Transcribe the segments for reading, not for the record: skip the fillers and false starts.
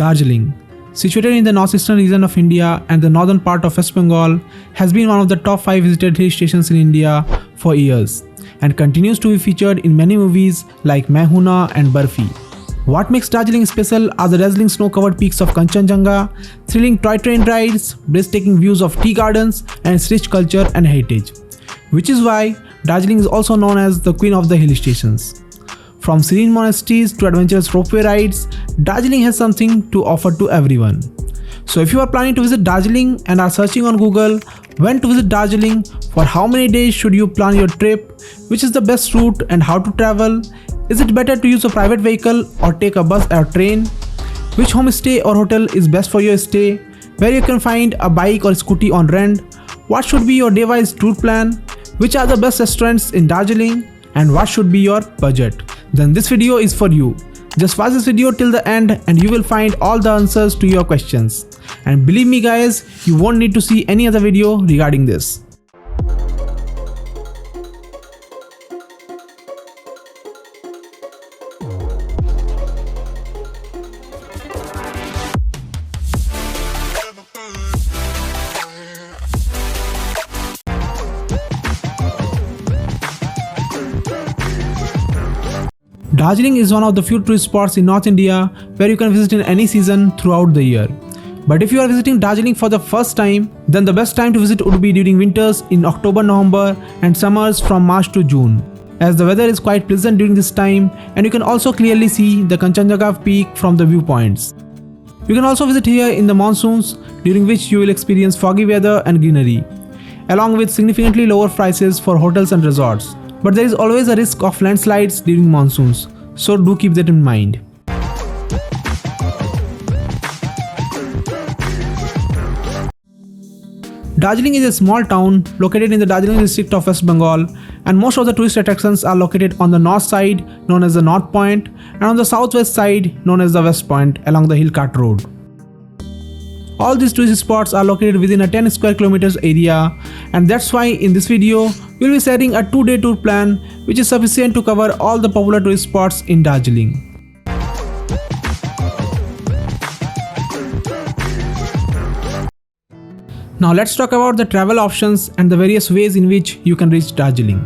Darjeeling, situated in the northeastern region of India and the northern part of West Bengal, has been one of the top 5 visited hill stations in India for years and continues to be featured in many movies like Main Hoon Na and Barfi. What makes Darjeeling special are the dazzling snow-covered peaks of Kanchenjunga, thrilling toy train rides, breathtaking views of tea gardens, and its rich culture and heritage, which is why Darjeeling is also known as the Queen of the Hill Stations. From serene monasteries to adventurous ropeway rides, Darjeeling has something to offer to everyone. So if you are planning to visit Darjeeling and are searching on Google when to visit Darjeeling, for how many days should you plan your trip, which is the best route and how to travel, is it better to use a private vehicle or take a bus or train, which homestay or hotel is best for your stay, where you can find a bike or scooty on rent, what should be your day-wise tour plan, which are the best restaurants in Darjeeling, and what should be your budget, then this video is for you. Just watch this video till the end and you will find all the answers to your questions. And believe me guys, you won't need to see any other video regarding this. Darjeeling is one of the few tourist spots in North India where you can visit in any season throughout the year. But if you are visiting Darjeeling for the first time, then the best time to visit would be during winters in October, November and summers from March to June, as the weather is quite pleasant during this time and you can also clearly see the Kanchenjunga peak from the viewpoints. You can also visit here in the monsoons, during which you will experience foggy weather and greenery, along with significantly lower prices for hotels and resorts. But there is always a risk of landslides during monsoons, so do keep that in mind. Darjeeling is a small town located in the Darjeeling district of West Bengal, and most of the tourist attractions are located on the north side known as the North Point and on the southwest side known as the West Point along the Hill Cart Road. All these tourist spots are located within a 10 square kilometers area, and that's why in this video we'll be sharing a 2-day tour plan which is sufficient to cover all the popular tourist spots in Darjeeling. Now let's talk about the travel options and the various ways in which you can reach Darjeeling.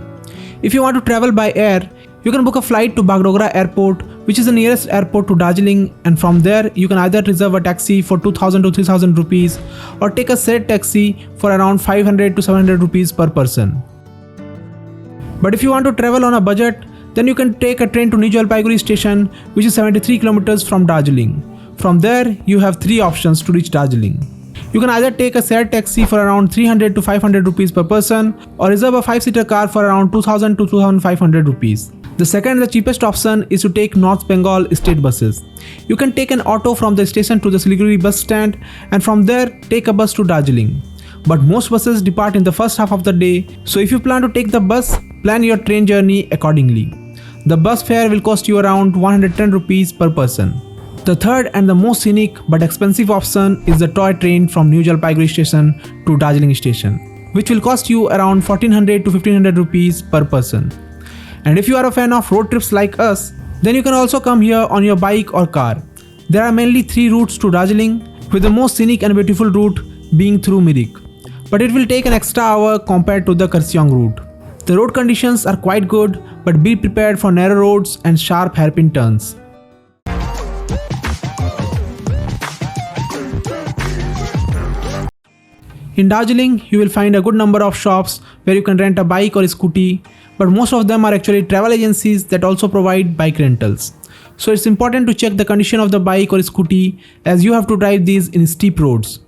If you want to travel by air, you can book a flight to Bagdogra Airport, which is the nearest airport to Darjeeling, and from there you can either reserve a taxi for 2000 to 3000 rupees or take a shared taxi for around 500 to 700 rupees per person. But if you want to travel on a budget, then you can take a train to New Jalpaiguri station, which is 73 kilometers from Darjeeling. From there you have 3 options to reach Darjeeling. You can either take a shared taxi for around 300 to 500 rupees per person or reserve a 5-seater car for around 2000 to 2500 rupees. The second and the cheapest option is to take North Bengal state buses. You can take an auto from the station to the Siliguiri bus stand and from there take a bus to Darjeeling. But most buses depart in the first half of the day, so if you plan to take the bus, plan your train journey accordingly. The bus fare will cost you around 110 rupees per person. The third and the most scenic but expensive option is the toy train from New Jalpaiguri station to Darjeeling station, which will cost you around 1400 to 1500 rupees per person. And if you are a fan of road trips like us, then you can also come here on your bike or car. There are mainly 3 routes to Darjeeling, with the most scenic and beautiful route being through Mirik, but it will take an extra hour compared to the Kurseong route. The road conditions are quite good, but be prepared for narrow roads and sharp hairpin turns. In Darjeeling, you will find a good number of shops where you can rent a bike or a scooty, but most of them are actually travel agencies that also provide bike rentals. So it's important to check the condition of the bike or scooty, as you have to drive these in steep roads.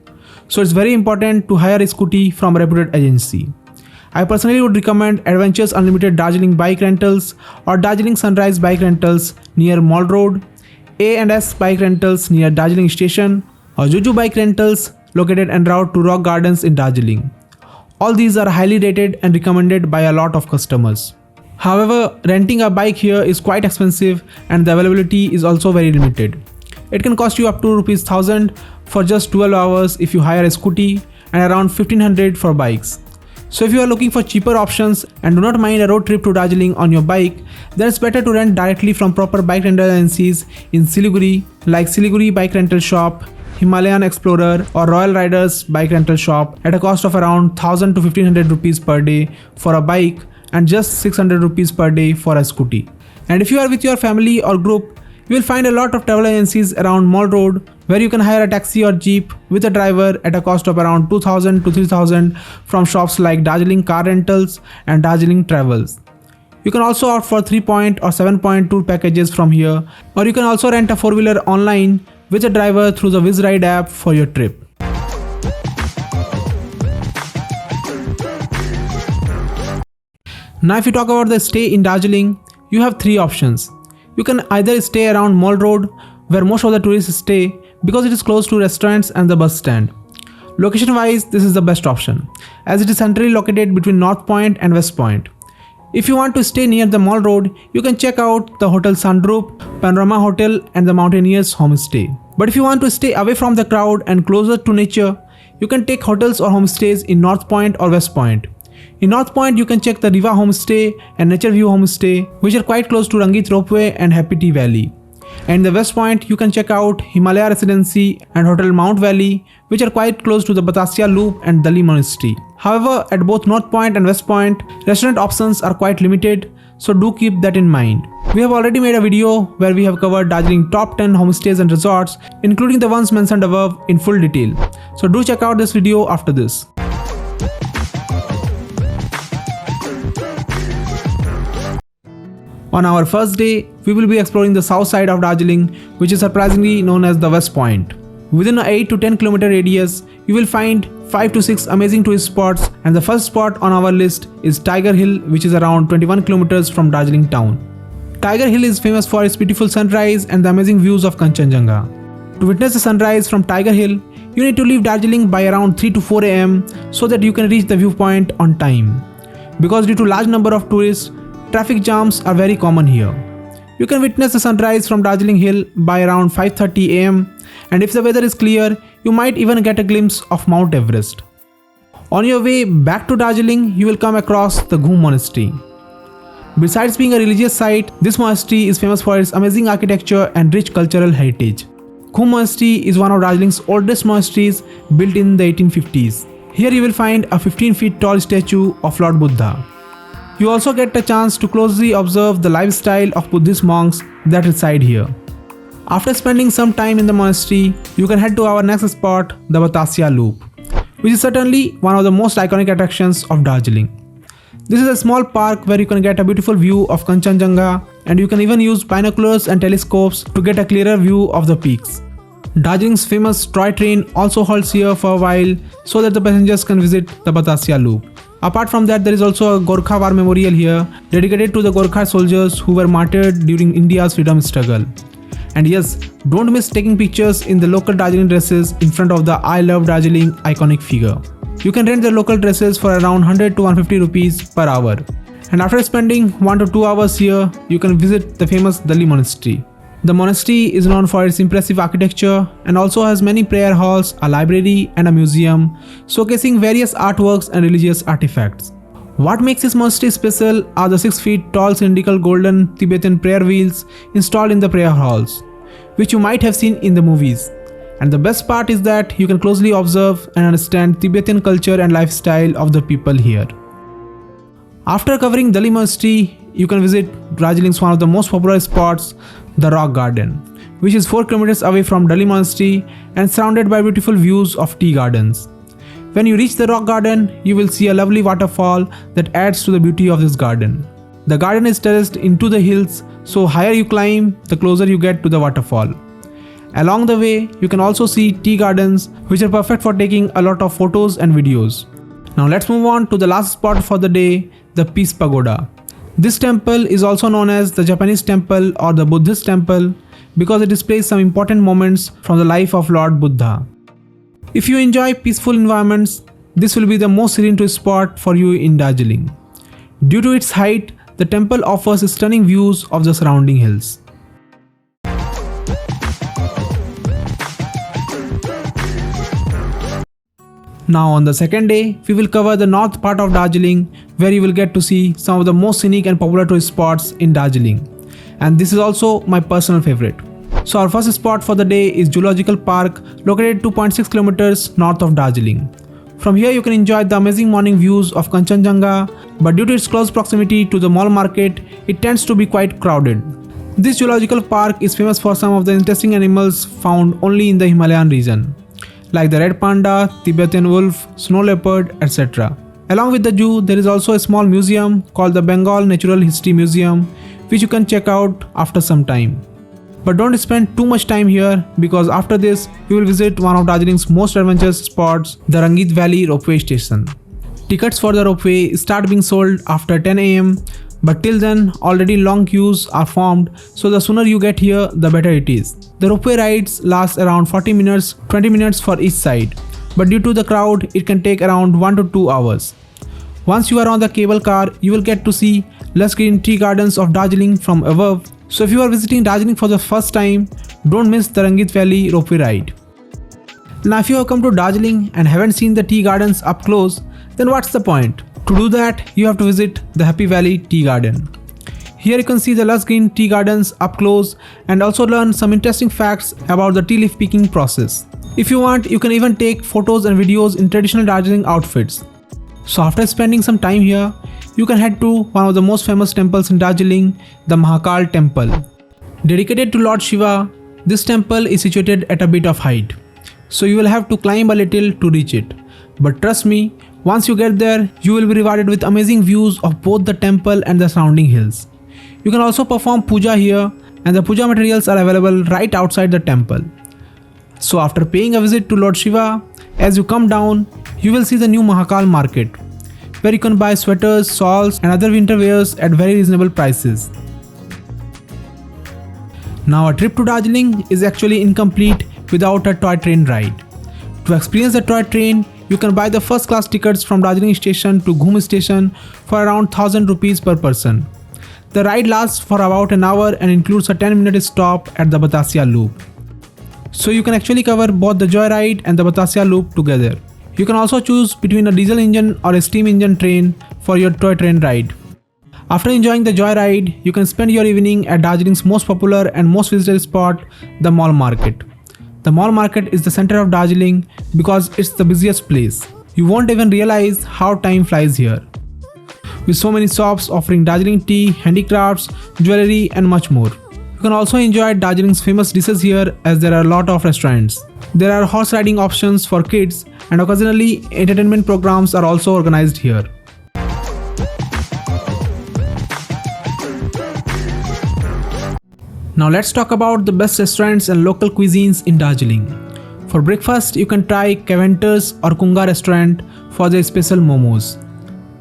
So it's very important to hire a scooty from a reputed agency. I personally would recommend Adventures Unlimited Darjeeling Bike Rentals or Darjeeling Sunrise Bike Rentals near Mall Road, A&S Bike Rentals near Darjeeling Station, or Juju Bike Rentals located en route to Rock Gardens in Darjeeling. All these are highly rated and recommended by a lot of customers. However, renting a bike here is quite expensive and the availability is also very limited. It can cost you up to ₹1000 for just 12 hours if you hire a scooty and around 1500 for bikes. So if you are looking for cheaper options and do not mind a road trip to Darjeeling on your bike, then it's better to rent directly from proper bike rental agencies in Siliguri like Siliguri Bike Rental Shop, Himalayan Explorer or Royal Riders Bike Rental Shop at a cost of around 1000 to 1500 rupees per day for a bike and just 600 rupees per day for a scooty. And if you are with your family or group, you will find a lot of travel agencies around Mall Road where you can hire a taxi or jeep with a driver at a cost of around 2000 to 3000 from shops like Darjiling Car Rentals and Darjiling Travels. You can also opt for 3-point or 7-point tour packages from here, or you can also rent a 4-wheeler online with a driver through the WizRide app for your trip. Now if you talk about the stay in Darjeeling, you have 3 options. You can either stay around Mall Road where most of the tourists stay because it is close to restaurants and the bus stand. Location wise, this is the best option as it is centrally located between North Point and West Point. If you want to stay near the Mall Road, you can check out the Hotel Sandroop, Panorama Hotel and the Mountaineers Homestay. But if you want to stay away from the crowd and closer to nature, you can take hotels or homestays in North Point or West Point. In North Point, you can check the Riva Homestay and Nature View Homestay, which are quite close to Rangit Ropeway and Happy Tea Valley. And in the West Point, you can check out Himalaya Residency and Hotel Mount Valley, which are quite close to the Batasia Loop and Dali Monastery. However, at both North Point and West Point, restaurant options are quite limited, so do keep that in mind. We have already made a video where we have covered Darjeeling top 10 homestays and resorts, including the ones mentioned above in full detail. So do check out this video after this. On our first day, we will be exploring the south side of Darjeeling, which is surprisingly known as the West Point. Within an 8 to 10 kilometer radius, you will find 5 to 6 amazing tourist spots, and the first spot on our list is Tiger Hill, which is around 21 kilometers from Darjeeling town. Tiger Hill is famous for its beautiful sunrise and the amazing views of Kanchenjunga. To witness the sunrise from Tiger Hill, you need to leave Darjeeling by around 3 to 4 am so that you can reach the viewpoint on time. Because due to large number of tourists, traffic jams are very common here. You can witness the sunrise from Darjeeling Hill by around 5:30 am, and if the weather is clear, you might even get a glimpse of Mount Everest. On your way back to Darjeeling, you will come across the Ghoom Monastery. Besides being a religious site, this monastery is famous for its amazing architecture and rich cultural heritage. Ghoom Monastery is one of Darjeeling's oldest monasteries, built in the 1850s. Here you will find a 15 feet tall statue of Lord Buddha. You also get a chance to closely observe the lifestyle of Buddhist monks that reside here. After spending some time in the monastery, you can head to our next spot, the Batasia Loop, which is certainly one of the most iconic attractions of Darjeeling. This is a small park where you can get a beautiful view of Kanchenjunga, and you can even use binoculars and telescopes to get a clearer view of the peaks. Darjeeling's famous toy train also halts here for a while so that the passengers can visit the Batasia Loop. Apart from that, there is also a Gorkha War Memorial here dedicated to the Gorkha soldiers who were martyred during India's freedom struggle. And yes, don't miss taking pictures in the local Darjeeling dresses in front of the I Love Darjeeling iconic figure. You can rent the local dresses for around 100 to 150 rupees per hour. And after spending 1 to 2 hours here, you can visit the famous Dali Monastery. The monastery is known for its impressive architecture and also has many prayer halls, a library and a museum showcasing various artworks and religious artifacts. What makes this monastery special are the 6 feet tall cylindrical golden Tibetan prayer wheels installed in the prayer halls, which you might have seen in the movies. And the best part is that you can closely observe and understand Tibetan culture and lifestyle of the people here. After covering Dali Monastery, you can visit Darjeeling's one of the most popular spots, the Rock Garden, which is 4 kilometers away from Dali Monastery and surrounded by beautiful views of tea gardens. When you reach the Rock Garden, you will see a lovely waterfall that adds to the beauty of this garden. The garden is terraced into the hills, so higher you climb, the closer you get to the waterfall. Along the way, you can also see tea gardens, which are perfect for taking a lot of photos and videos. Now let's move on to the last spot for the day, the Peace Pagoda. This temple is also known as the Japanese temple or the Buddhist temple because it displays some important moments from the life of Lord Buddha. If you enjoy peaceful environments, this will be the most serene tourist spot for you in Darjeeling. Due to its height, the temple offers stunning views of the surrounding hills. Now on the second day, we will cover the north part of Darjeeling, where you will get to see some of the most scenic and popular tourist spots in Darjeeling. And this is also my personal favorite. So our first spot for the day is Zoological Park, located 2.6 kilometers north of Darjeeling. From here you can enjoy the amazing morning views of Kanchenjunga, but due to its close proximity to the mall market, it tends to be quite crowded. This zoological park is famous for some of the interesting animals found only in the Himalayan region, like the red panda, Tibetan wolf, snow leopard, etc. Along with the zoo, there is also a small museum called the Bengal Natural History Museum, which you can check out after some time. But don't spend too much time here, because after this, you will visit one of Darjeeling's most adventurous spots, the Rangit Valley Ropeway Station. Tickets for the ropeway start being sold after 10 am, but till then already long queues are formed, so the sooner you get here, the better it is. The ropeway rides last around 40 minutes, 20 minutes for each side, but due to the crowd, it can take around 1 to 2 hours. Once you are on the cable car, you will get to see lush green tea gardens of Darjeeling from above. So if you are visiting Darjeeling for the first time, don't miss the Rangit Valley ropeway ride. Now if you have come to Darjeeling and haven't seen the tea gardens up close, then what's the point? To do that, you have to visit the Happy Valley Tea Garden. Here you can see the lush green tea gardens up close and also learn some interesting facts about the tea leaf picking process. If you want, you can even take photos and videos in traditional Darjeeling outfits. So after spending some time here, you can head to one of the most famous temples in Darjeeling, the Mahakal Temple. Dedicated to Lord Shiva, this temple is situated at a bit of height, so you will have to climb a little to reach it. But trust me, once you get there, you will be rewarded with amazing views of both the temple and the surrounding hills. You can also perform puja here, and the puja materials are available right outside the temple. So after paying a visit to Lord Shiva, as you come down, you will see the new Mahakal market, where you can buy sweaters, shawls and other winter wears at very reasonable prices. Now a trip to Darjeeling is actually incomplete without a toy train ride. To experience the toy train, you can buy the first class tickets from Darjeeling station to Ghoom station for around 1000 rupees per person. The ride lasts for about an hour and includes a 10-minute stop at the Batasia loop. So you can actually cover both the joyride and the Batasia loop together. You can also choose between a diesel engine or a steam engine train for your toy train ride. After enjoying the joyride, you can spend your evening at Darjeeling's most popular and most visited spot, the mall market. The mall market is the center of Darjeeling because it's the busiest place. You won't even realize how time flies here, with so many shops offering Darjeeling tea, handicrafts, jewelry and much more. You can also enjoy Darjeeling's famous dishes here, as there are a lot of restaurants. There are horse riding options for kids, and occasionally entertainment programs are also organized here. Now let's talk about the best restaurants and local cuisines in Darjeeling. For breakfast, you can try Caventer's or Kunga restaurant for their special momos.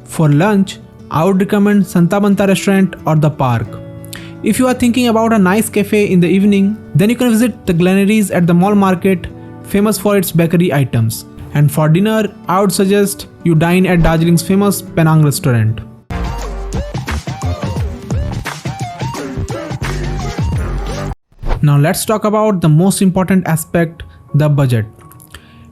For lunch, I would recommend Santa Banta restaurant or the Park. If you are thinking about a nice cafe in the evening, then you can visit the Glenaries at the mall market, famous for its bakery items. And for dinner, I would suggest you dine at Darjeeling's famous Penang restaurant. Now let's talk about the most important aspect, the budget.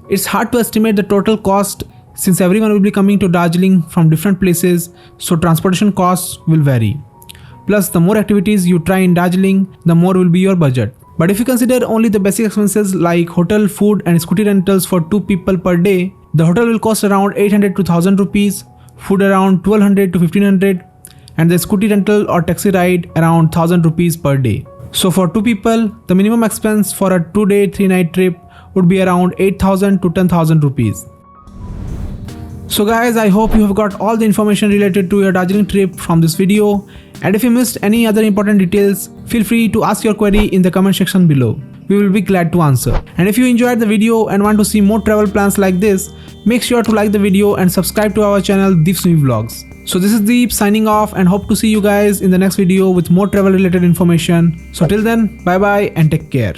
It's hard to estimate the total cost since everyone will be coming to Darjeeling from different places, so transportation costs will vary. Plus, the more activities you try in Darjeeling, the more will be your budget. But if you consider only the basic expenses like hotel, food and scooty rentals for 2 people per day, the hotel will cost around 800 to 1000 rupees, food around 1200 to 1500, and the scooty rental or taxi ride around 1000 rupees per day. So for 2 people, the minimum expense for a 2-day, 3-night trip would be around 8000 to 10,000 rupees. So guys, I hope you have got all the information related to your Darjeeling trip from this video, and if you missed any other important details, feel free to ask your query in the comment section below. We will be glad to answer. And if you enjoyed the video and want to see more travel plans like this, make sure to like the video and subscribe to our channel Deep's New Vlogs. So this is Deep signing off, and hope to see you guys in the next video with more travel related information. So till then, bye bye and take care.